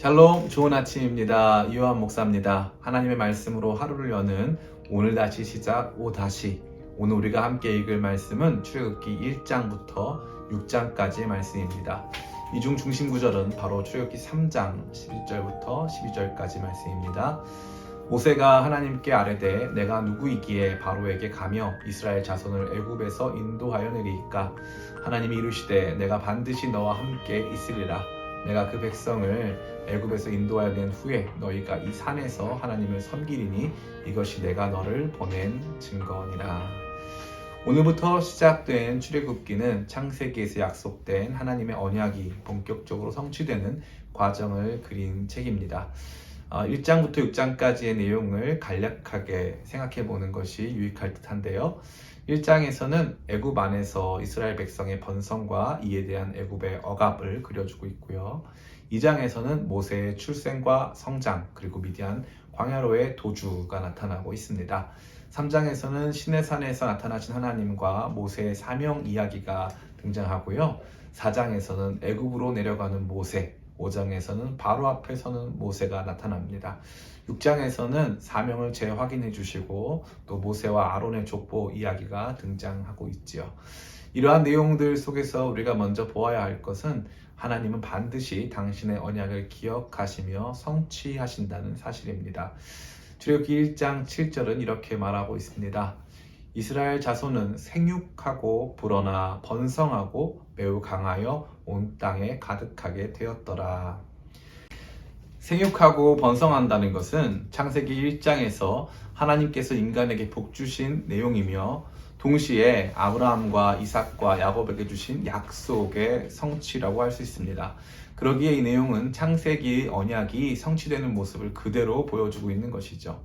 샬롬, 좋은 아침입니다. 유한 목사입니다. 하나님의 말씀으로 하루를 여는 오늘 다시 시작 오늘 우리가 함께 읽을 말씀은 출애굽기 1장부터 6장까지의 말씀입니다. 이 중 중심 구절은 바로 출애굽기 3장 11절부터 12절까지 말씀입니다. 모세가 하나님께 아뢰되 내가 누구이기에 바로에게 가며 이스라엘 자손을 애굽에서 인도하여내리이까. 하나님이 이르시되 내가 반드시 너와 함께 있으리라. 내가 그 백성을 애굽에서 인도하여 낸 후에 너희가 이 산에서 하나님을 섬기리니 이것이 내가 너를 보낸 증거니라. 오늘부터 시작된 출애굽기는 창세기에서 약속된 하나님의 언약이 본격적으로 성취되는 과정을 그린 책입니다. 1장부터 6장까지의 내용을 간략하게 생각해 보는 것이 유익할 듯한데요. 1장에서는 애굽 안에서 이스라엘 백성의 번성과 이에 대한 애굽의 억압을 그려주고 있고요. 2장에서는 모세의 출생과 성장 그리고 미디안 광야로의 도주가 나타나고 있습니다. 3장에서는 시내산에서 나타나신 하나님과 모세의 사명 이야기가 등장하고요. 4장에서는 애굽으로 내려가는 모세, 5장에서는 바로 앞에 서는 모세가 나타납니다. 6장에서는 사명을 재확인해 주시고 또 모세와 아론의 족보 이야기가 등장하고 있지요. 이러한 내용들 속에서 우리가 먼저 보아야 할 것은 하나님은 반드시 당신의 언약을 기억하시며 성취하신다는 사실입니다. 출애굽기 1장 7절은 이렇게 말하고 있습니다. 이스라엘 자손은 생육하고 불어나 번성하고 매우 강하여 온 땅에 가득하게 되었더라. 생육하고 번성한다는 것은 창세기 1장에서 하나님께서 인간에게 복 주신 내용이며 동시에 아브라함과 이삭과 야곱에게 주신 약속의 성취라고 할 수 있습니다. 그러기에 이 내용은 창세기 언약이 성취되는 모습을 그대로 보여주고 있는 것이죠.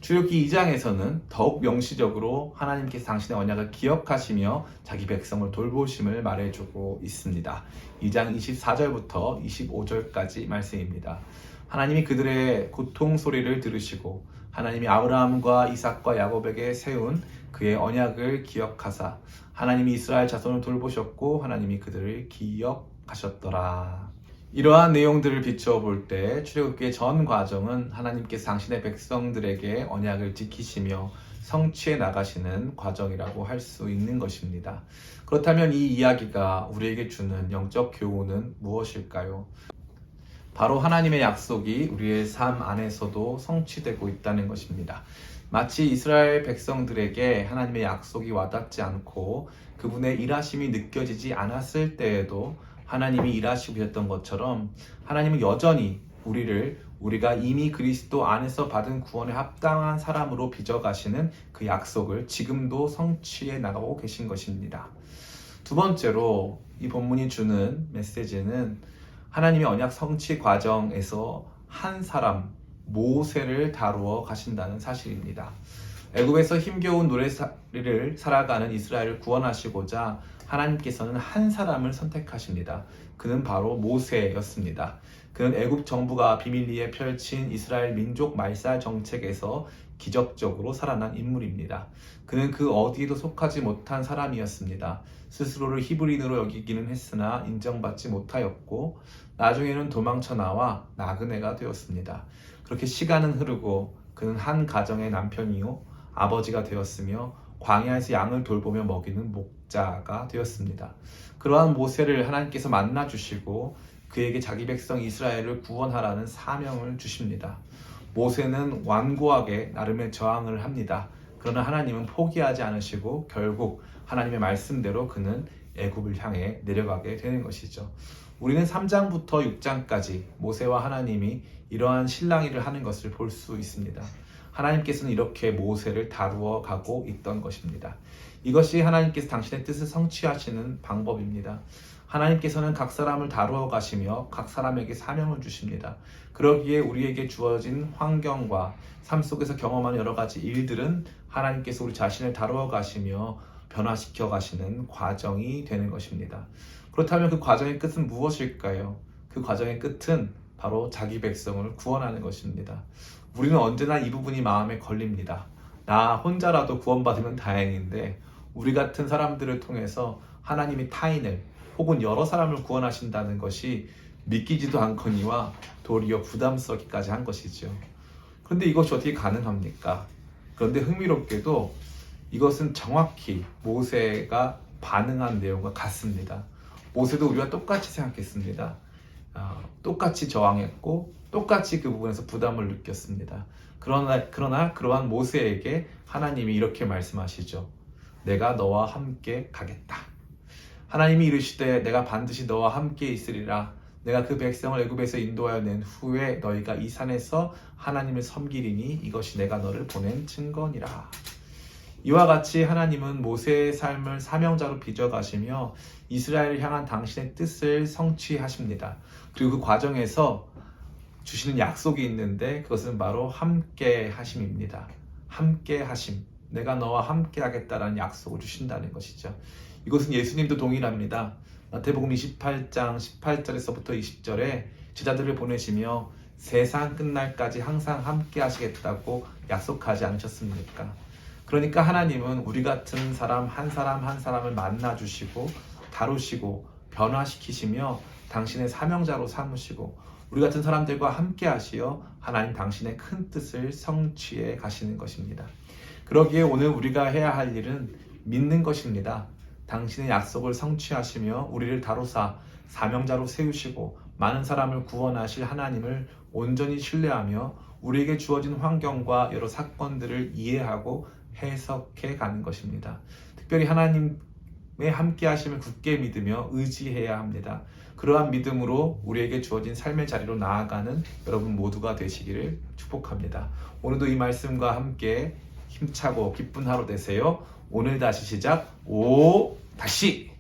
출애굽기 2장에서는 더욱 명시적으로 하나님께서 당신의 언약을 기억하시며 자기 백성을 돌보심을 말해주고 있습니다. 2장 24절부터 25절까지 말씀입니다. 하나님이 그들의 고통 소리를 들으시고 하나님이 아브라함과 이삭과 야곱에게 세운 그의 언약을 기억하사 하나님이 이스라엘 자손을 돌보셨고 하나님이 그들을 기억하셨더라. 이러한 내용들을 비추어 볼 때 출애굽기의 전 과정은 하나님께서 당신의 백성들에게 언약을 지키시며 성취해 나가시는 과정이라고 할 수 있는 것입니다. 그렇다면 이 이야기가 우리에게 주는 영적 교훈은 무엇일까요? 바로 하나님의 약속이 우리의 삶 안에서도 성취되고 있다는 것입니다. 마치 이스라엘 백성들에게 하나님의 약속이 와닿지 않고 그분의 일하심이 느껴지지 않았을 때에도 하나님이 일하시고 계셨던 것처럼 하나님은 여전히 우리가 이미 그리스도 안에서 받은 구원에 합당한 사람으로 빚어가시는 그 약속을 지금도 성취해 나가고 계신 것입니다. 두 번째로 이 본문이 주는 메시지는 하나님의 언약 성취 과정에서 한 사람 모세를 다루어 가신다는 사실입니다. 애굽에서 힘겨운 노래살이를 살아가는 이스라엘을 구원하시고자 하나님께서는 한 사람을 선택하십니다. 그는 바로 모세였습니다. 그는 애굽 정부가 비밀리에 펼친 이스라엘 민족 말살 정책에서 기적적으로 살아난 인물입니다. 그는 그 어디에도 속하지 못한 사람이었습니다. 스스로를 히브리인으로 여기기는 했으나 인정받지 못하였고 나중에는 도망쳐 나와 나그네가 되었습니다. 그렇게 시간은 흐르고 그는 한 가정의 남편이요 아버지가 되었으며 광야에서 양을 돌보며 먹이는 목자가 되었습니다. 그러한 모세를 하나님께서 만나 주시고 그에게 자기 백성 이스라엘을 구원하라는 사명을 주십니다. 모세는 완고하게 나름의 저항을 합니다. 그러나 하나님은 포기하지 않으시고 결국 하나님의 말씀대로 그는 애굽을 향해 내려가게 되는 것이죠. 우리는 3장부터 6장까지 모세와 하나님이 이러한 실랑이를 하는 것을 볼 수 있습니다. 하나님께서는 이렇게 모세를 다루어 가고 있던 것입니다. 이것이 하나님께서 당신의 뜻을 성취하시는 방법입니다. 하나님께서는 각 사람을 다루어 가시며 각 사람에게 사명을 주십니다. 그러기에 우리에게 주어진 환경과 삶 속에서 경험하는 여러 가지 일들은 하나님께서 우리 자신을 다루어 가시며 변화시켜 가시는 과정이 되는 것입니다. 그렇다면 그 과정의 끝은 무엇일까요? 그 과정의 끝은 바로 자기 백성을 구원하는 것입니다. 우리는 언제나 이 부분이 마음에 걸립니다. 나 혼자라도 구원받으면 다행인데 우리 같은 사람들을 통해서 하나님이 타인을 혹은 여러 사람을 구원하신다는 것이 믿기지도 않거니와 도리어 부담스럽기까지 한 것이죠. 그런데 이것이 어떻게 가능합니까? 그런데 흥미롭게도 이것은 정확히 모세가 반응한 내용과 같습니다. 모세도 우리와 똑같이 생각했습니다. 똑같이 저항했고 똑같이 그 부분에서 부담을 느꼈습니다. 그러나 그러한 모세에게 하나님이 이렇게 말씀하시죠. 내가 너와 함께 가겠다. 하나님이 이르시되 내가 반드시 너와 함께 있으리라. 내가 그 백성을 애굽에서 인도하여 낸 후에 너희가 이 산에서 하나님을 섬기리니 이것이 내가 너를 보낸 증거니라. 이와 같이 하나님은 모세의 삶을 사명자로 빚어가시며 이스라엘을 향한 당신의 뜻을 성취하십니다. 그리고 그 과정에서 주시는 약속이 있는데 그것은 바로 함께 하심입니다. 함께 하심. 내가 너와 함께 하겠다라는 약속을 주신다는 것이죠. 이것은 예수님도 동일합니다. 마태복음 28장 18절에서부터 20절에 제자들을 보내시며 세상 끝날까지 항상 함께 하시겠다고 약속하지 않으셨습니까? 그러니까 하나님은 우리 같은 사람 한 사람을 만나주시고 다루시고 변화시키시며 당신의 사명자로 삼으시고 우리 같은 사람들과 함께 하시어 하나님 당신의 큰 뜻을 성취해 가시는 것입니다. 그러기에 오늘 우리가 해야 할 일은 믿는 것입니다. 당신의 약속을 성취하시며 우리를 다루사 사명자로 세우시고 많은 사람을 구원하실 하나님을 온전히 신뢰하며 우리에게 주어진 환경과 여러 사건들을 이해하고 해석해 가는 것입니다. 특별히 하나님의 함께 하심을 굳게 믿으며 의지해야 합니다. 그러한 믿음으로 우리에게 주어진 삶의 자리로 나아가는 여러분 모두가 되시기를 축복합니다. 오늘도 이 말씀과 함께 힘차고 기쁜 하루 되세요. 오늘 다시 시작. 다시